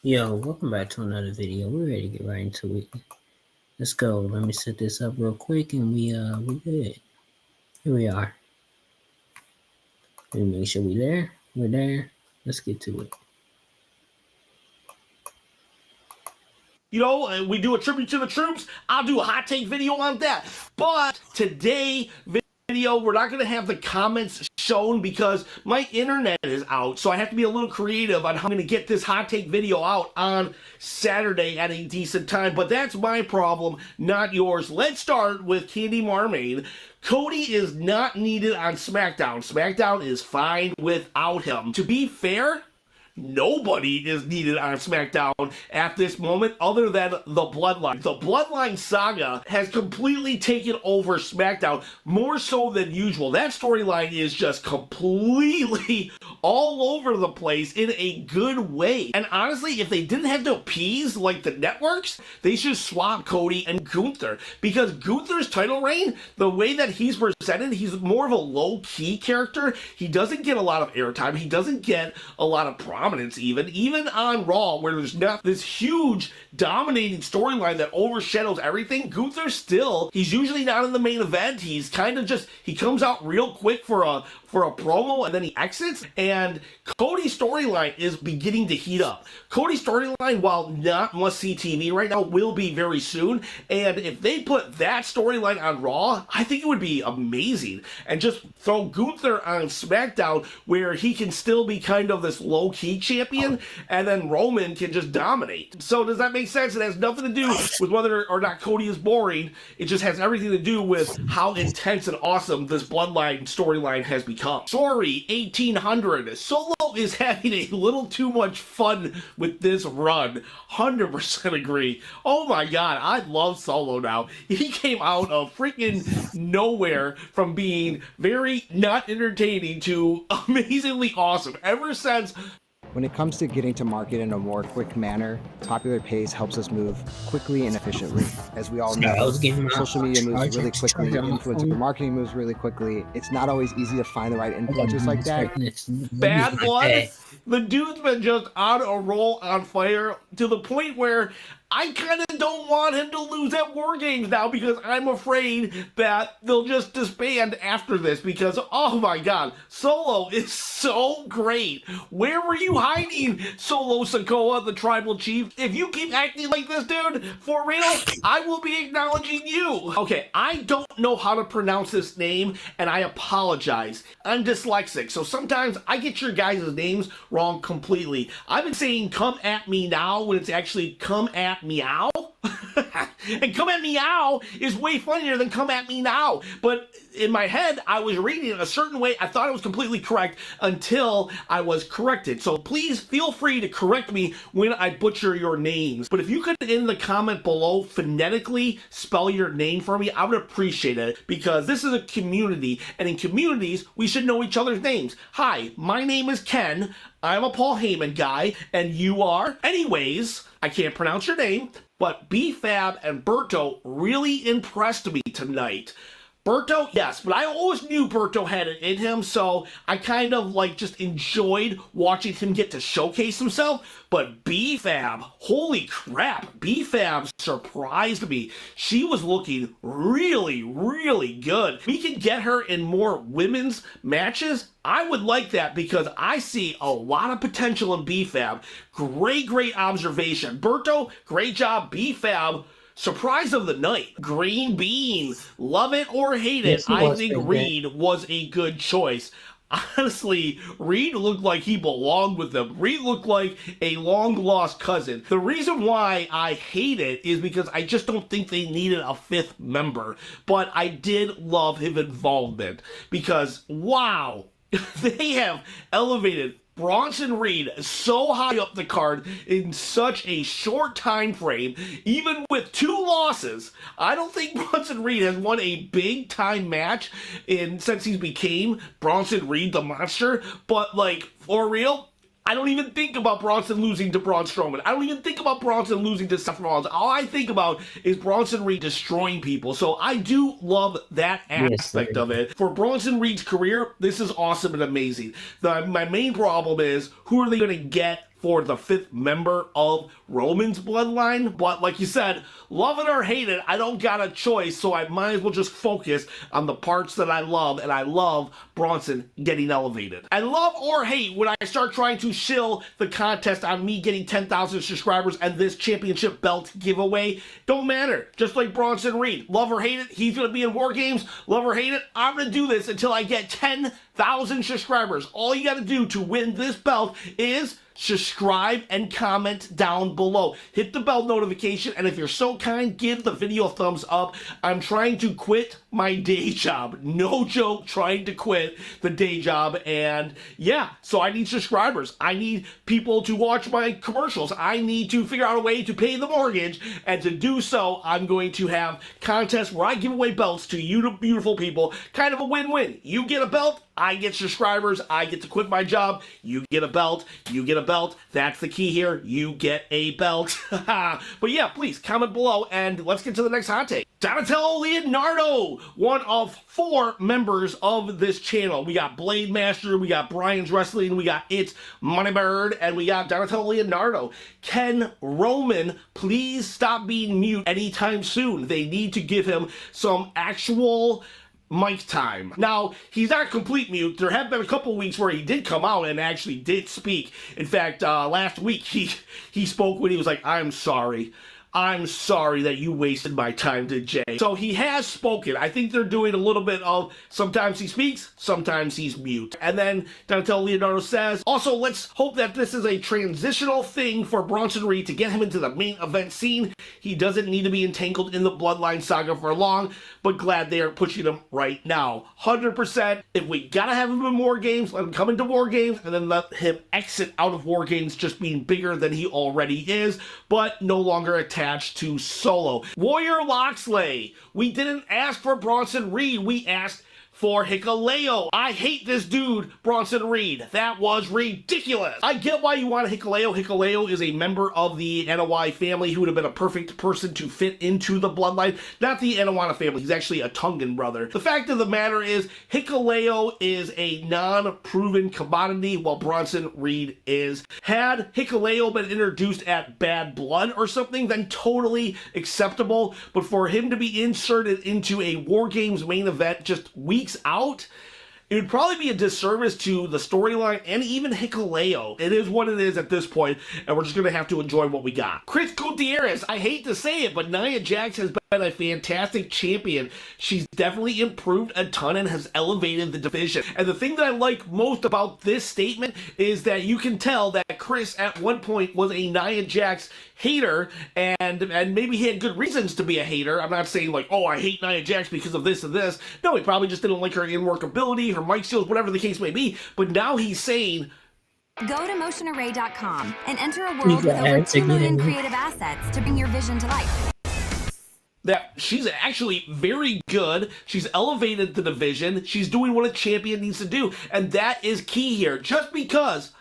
Yo, welcome back to another video. We're ready to get right into it. Let's go. Let me set this up real quick and we good. Here we are. Let me make sure we there. We're there. Let's get to it. You know, we do a tribute to the troops. I'll do a hot take video on that. But today video, we're not going to have the comments shown because my internet is out. So I have to be a little creative on how I'm going to get this hot take video out on Saturday at a decent time. But that's my problem, not yours. Let's start with Candy Marmaid. Cody is not needed on SmackDown. SmackDown is fine without him. To be fair, nobody is needed on SmackDown at this moment other than the Bloodline. The Bloodline saga has completely taken over SmackDown, more so than usual. That storyline is just completely all over the place in a good way. And honestly, if they didn't have to appease like the networks, they should swap Cody and Gunther. Because Gunther's title reign, the way that he's presented, he's more of a low-key character. He doesn't get a lot of airtime. He doesn't get a lot of prominence even on Raw, where there's not this huge dominating storyline that overshadows everything. Gunther still, he's usually not in the main event. He's kind of just, he comes out real quick for a promo and then he exits. And Cody's storyline is beginning to heat up. Cody's storyline, while not must-see TV right now, will be very soon. And if they put that storyline on Raw, I think it would be amazing. And just throw Gunther on SmackDown, where he can still be kind of this low-key champion, and then Roman can just dominate. So does that make sense? It has nothing to do with whether or not Cody is boring. It just has everything to do with how intense and awesome this Bloodline storyline has become. Sorry, 1800. Solo is having a little too much fun with this run. 100% agree. Oh my god, I love Solo now. He came out of freaking nowhere from being very not entertaining to amazingly awesome. Ever since when it comes to getting to market in a more quick manner, popular pace helps us move quickly and efficiently. As we all know, social media moves really quickly, influencer marketing moves really quickly. It's not always easy to find the right influencers like that. Bad Blood, the dude's been just on a roll, on fire, to the point where I kind of don't want him to lose at War Games now, because I'm afraid that they'll just disband after this, because, oh my god, Solo is so great. Where were you hiding, Solo Sikoa, the tribal chief? If you keep acting like this, dude, for real, I will be acknowledging you. Okay, I don't know how to pronounce this name, and I apologize. I'm dyslexic, so sometimes I get your guys' names wrong completely. I've been saying come at me now when it's actually come at meow. And come at meow is way funnier than come at me now. But in my head, I was reading it a certain way. I thought it was completely correct until I was corrected. So please feel free to correct me when I butcher your names. But if you could, in the comment below, phonetically spell your name for me, I would appreciate it, because this is a community, and in communities, we should know each other's names. Hi, my name is Ken. I'm a Paul Heyman guy, and you are? Anyways, I can't pronounce your name, but B-Fab and Berto really impressed me tonight. Berto, yes, but I always knew Berto had it in him, so I kind of like just enjoyed watching him get to showcase himself. But B-Fab, holy crap, B-Fab surprised me. She was looking really, really good. We can get her in more women's matches. I would like that, because I see a lot of potential in B-Fab. Great observation. Berto, great job. B-Fab, surprise of the night. Green Bean, love it or hate it, I think Reed was a good choice. Honestly, Reed looked like he belonged with them. Reed looked like a long-lost cousin. The reason why I hate it is because I just don't think they needed a fifth member. But I did love his involvement, because, wow, they have elevated Bronson Reed so high up the card in such a short time frame, even with 2 losses. I don't think Bronson Reed has won a big time match since he became Bronson Reed the Monster, but like, for real, I don't even think about Bronson losing to Braun Strowman. I don't even think about Bronson losing to Seth Rollins. All I think about is Bronson Reed destroying people. So I do love that aspect of it. For Bronson Reed's career, this is awesome and amazing. My main problem is, who are they going to get for the 5th member of Roman's bloodline. But like you said, love it or hate it, I don't got a choice, so I might as well just focus on the parts that I love, and I love Bronson getting elevated. And love or hate when I start trying to shill the contest on me getting 10,000 subscribers and this championship belt giveaway, don't matter. Just like Bronson Reed, love or hate it, he's going to be in War Games. Love or hate it, I'm going to do this until I get 10,000 subscribers. All you got to do to win this belt is subscribe and comment down below. Hit the bell notification, and if you're so kind, give the video a thumbs up. I'm trying to quit my day job. No joke, trying to quit the day job, and yeah, so I need subscribers. I need people to watch my commercials. I need to figure out a way to pay the mortgage, and to do so, I'm going to have contests where I give away belts to you beautiful people. Kind of a win-win. You get a belt, I get subscribers, I get to quit my job, you get a belt, you get a belt. That's the key here, you get a belt. But yeah, please comment below, and let's get to the next hot take. Donatello Leonardo, one of 4 members of this channel. We got Blade Master, we got Brian's Wrestling, we got It's Moneybird, and we got Donatello Leonardo. Can Roman please stop being mute anytime soon? They need to give him some actual mic time. Now, he's not complete mute. There have been a couple weeks where he did come out and actually did speak. In fact, last week he spoke when he was like, I'm sorry that you wasted my time to Jay. So he has spoken. I think they're doing a little bit of sometimes he speaks, sometimes he's mute. And then Donatello Leonardo says, also, let's hope that this is a transitional thing for Bronson Reed to get him into the main event scene. He doesn't need to be entangled in the Bloodline saga for long, but glad they are pushing him right now. 100%. If we gotta have him in War Games, let him come into War Games, and then let him exit out of War Games just being bigger than he already is, but no longer attached to Solo. Warrior Loxley, we didn't ask for Bronson Reed, we asked for Hikuleo. I hate this dude, Bronson Reed. That was ridiculous. I get why you want Hikuleo. Hikuleo is a member of the Anoa'i family who would have been a perfect person to fit into the Bloodline. Not the Anoa'i family. He's actually a Tongan brother. The fact of the matter is, Hikuleo is a non-proven commodity, while Bronson Reed is. Had Hikuleo been introduced at Bad Blood or something, then totally acceptable. But for him to be inserted into a War Games main event just weeks out, it would probably be a disservice to the storyline and even Hikuleo. It is what it is at this point, and we're just going to have to enjoy what we got. Chris Gutierrez, I hate to say it, but Nia Jax has been a fantastic champion. She's definitely improved a ton and has elevated the division. And the thing that I like most about this statement is that you can tell that Chris at one point was a Nia Jax hater, and maybe he had good reasons to be a hater. I'm not saying like, oh, I hate Nia Jax because of this and this. No, he probably just didn't like her in-work ability, her mic skills, whatever the case may be. But now he's saying, go to motionarray.com and enter a world with over 2 million creative assets to bring your vision to life. That she's actually very good. She's elevated the division. She's doing what a champion needs to do. And that is key here. Just because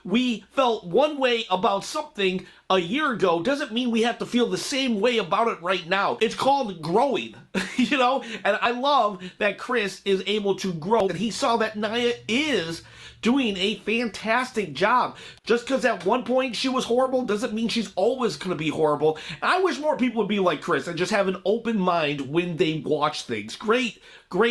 we felt one way about something a year ago doesn't mean we have to feel the same way about it right now. It's called growing, you know? And I love that Chris is able to grow, and he saw that Nia is doing a fantastic job. Just because at one point she was horrible doesn't mean she's always going to be horrible. And I wish more people would be like Chris and just have an open mind when they watch things. Great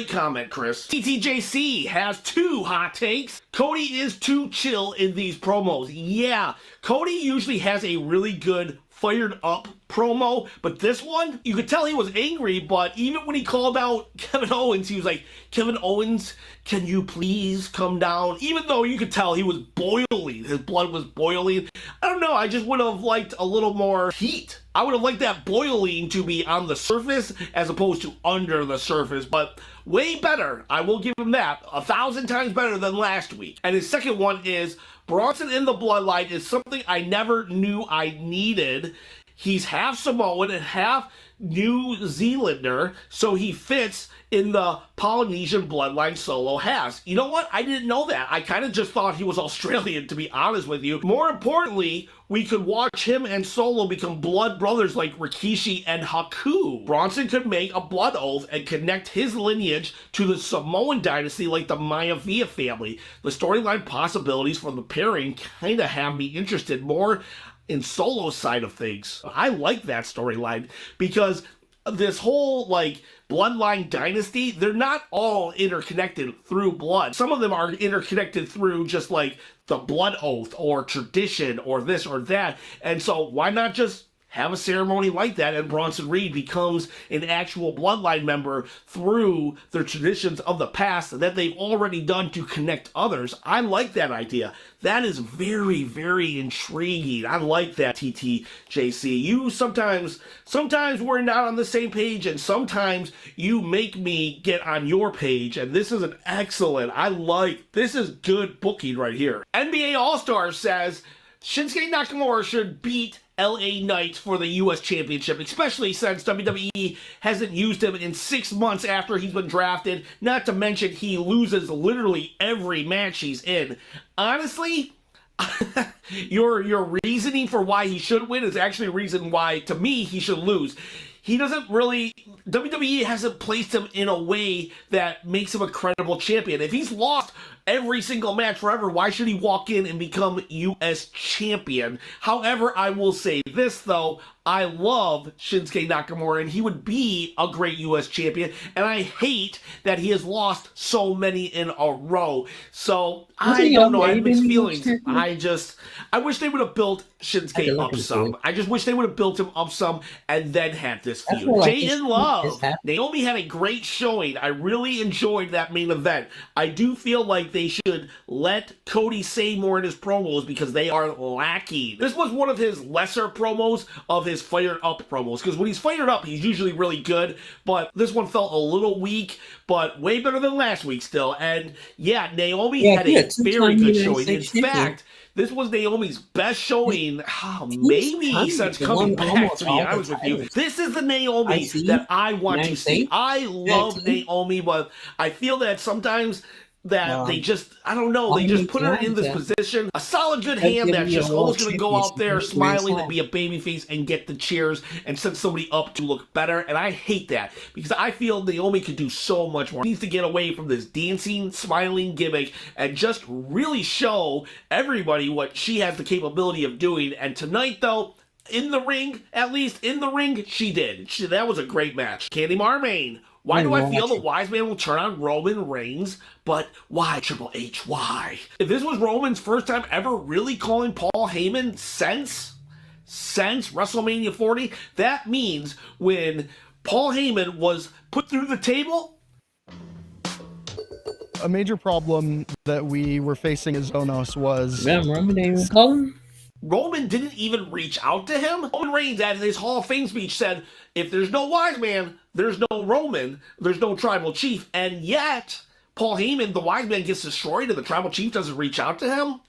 comment, Chris. TTJC has 2 hot takes. Cody is too chill in these promos. Yeah, Cody usually has a really good fired up promo, but this one, you could tell he was angry, but even when he called out Kevin Owens, he was like, Kevin Owens, can you please come down? Even though you could tell he was boiling, his blood was boiling. I don't know, I just would have liked a little more heat. I would have liked that boiling to be on the surface as opposed to under the surface, but way better. I will give him that. 1,000 times better than last week. And his second one is, Bronson in the Bloodline is something I never knew I needed. he's half Samoan and half New Zealander, so he fits in the Polynesian bloodline Solo has. You know what? I didn't know that. I kind of just thought he was Australian, to be honest with you. More importantly, we could watch him and Solo become blood brothers like Rikishi and Haku. Bronson could make a blood oath and connect his lineage to the Samoan dynasty like the Maivia family. The storyline possibilities for the pairing kind of have me interested more in Solo's side of things. I like that storyline because this whole like bloodline dynasty, they're not all interconnected through blood. Some of them are interconnected through just like the blood oath or tradition or this or that. And so why not just have a ceremony like that and Bronson Reed becomes an actual bloodline member through the traditions of the past that they've already done to connect others. I like that idea. That is very, very intriguing. I like that, TTJC. You sometimes we're not on the same page, and sometimes you make me get on your page, and this is an excellent, this is good booking right here. NBA All-Star says Shinsuke Nakamura should beat LA Knight for the U.S. Championship, especially since WWE hasn't used him in 6 months after he's been drafted, not to mention he loses literally every match he's in. Honestly, your reasoning for why he should win is actually a reason why, to me, he should lose. He doesn't really, WWE hasn't placed him in a way that makes him a credible champion. If he's lost every single match forever, why should he walk in and become U.S. champion? However, I will say this, though. I love Shinsuke Nakamura, and he would be a great U.S. champion, and I hate that he has lost so many in a row. So, I don't know, I have mixed feelings. I wish they would have built Shinsuke up some. I just wish they would have built him up some and then had this feud. Jay in Love. Naomi had a great showing. I really enjoyed that main event. I do feel like they should let Cody say more in his promos because they are lacking. This was one of his lesser promos of his fired up promos, because when he's fired up, he's usually really good, but this one felt a little weak, but way better than last week still. And yeah, Naomi had a very good showing. In fact, this was Naomi's best showing, maybe since coming back, to be honest with you. This is the Naomi that I want to see. I love Naomi, but I feel that sometimes that they just, I don't know, they just put her in this position. A solid good hand that's just always going to go out there smiling and be a babyface and get the cheers and set somebody up to look better. And I hate that because I feel Naomi could do so much more. She needs to get away from this dancing, smiling gimmick and just really show everybody what she has the capability of doing. And tonight, though, in the ring, at least in the ring, she did. That was a great match. Candy Marmain. Why do I feel the Wise Man will turn on Roman Reigns? But why, Triple H? Why? If this was Roman's first time ever really calling Paul Heyman since WrestleMania 40, that means when Paul Heyman was put through the table. A major problem that we were facing as Zonos was... Roman didn't even reach out to him. Roman Reigns, at his Hall of Fame speech, said, if there's no Wise Man, there's no Roman, there's no Tribal Chief. And yet, Paul Heyman, the Wise Man, gets destroyed and the Tribal Chief doesn't reach out to him.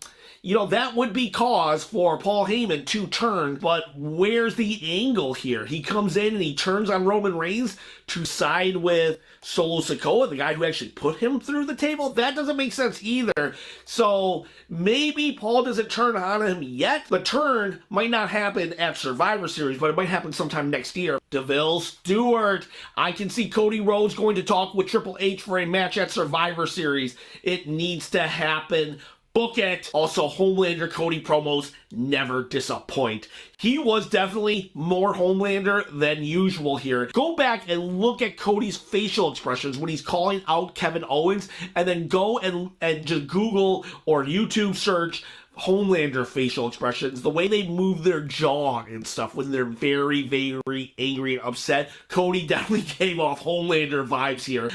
You know, that would be cause for Paul Heyman to turn, but where's the angle here? He comes in and he turns on Roman Reigns to side with Solo Sikoa, the guy who actually put him through the table. That doesn't make sense either. So maybe Paul doesn't turn on him yet. The turn might not happen at Survivor Series, but it might happen sometime next year. DeVille Stewart. I can see Cody Rhodes going to talk with Triple H for a match at Survivor Series. It needs to happen. Book it. Also, Homelander Cody promos never disappoint. He was definitely more Homelander than usual here. Go back and look at Cody's facial expressions when he's calling out Kevin Owens, and then go and just Google or YouTube search Homelander facial expressions, the way they move their jaw and stuff when they're very, very angry and upset. Cody definitely gave off Homelander vibes here.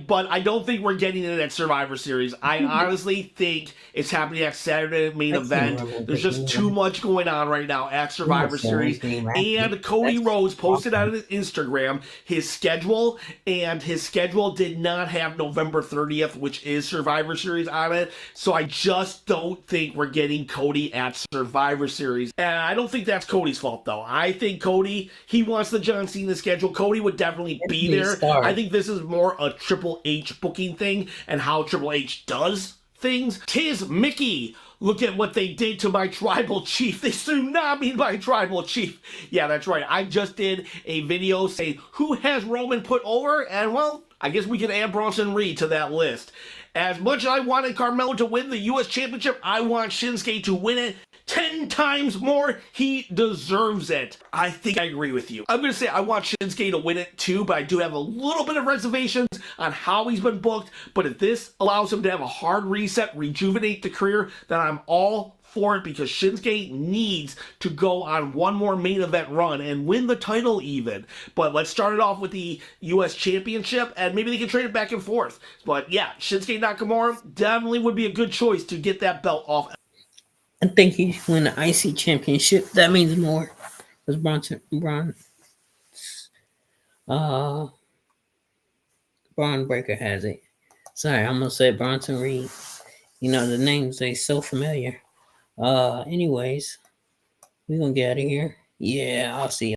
But I don't think we're getting it at Survivor Series. I honestly think it's happening at Saturday main event. There's just too much going on right now at Survivor Series. And Cody Rhodes posted on his Instagram his schedule, and his schedule did not have November 30th, which is Survivor Series, on it. So I just don't think we're getting getting Cody at Survivor Series. And I don't think that's Cody's fault, though. I think Cody, he wants the John Cena schedule. Cody would definitely be there. I think this is more a Triple H booking thing and how Triple H does things. Tis Mickey. Look at what they did to my tribal chief. They tsunami'd my tribal chief. Yeah, that's right. I just did a video saying who has Roman put over, and well, I guess we can add Bronson Reed to that list. As much as I wanted Carmelo to win the U.S. Championship, I want Shinsuke to win it 10 times more. He deserves it. I think I agree with you. I'm going to say I want Shinsuke to win it too, but I do have a little bit of reservations on how he's been booked. But if this allows him to have a hard reset, rejuvenate the career, then I'm all for it, because Shinsuke needs to go on one more main event run and win the title even. But let's start it off with the U.S. Championship, and maybe they can trade it back and forth. But yeah, Shinsuke Nakamura definitely would be a good choice to get that belt off. I think he should win the IC Championship. That means more. Because Braun Breaker has it. Sorry, I'm going to say Bronson Reed. You know, the names, they so familiar. Anyways, we're going to get out of here. Yeah, I'll see you.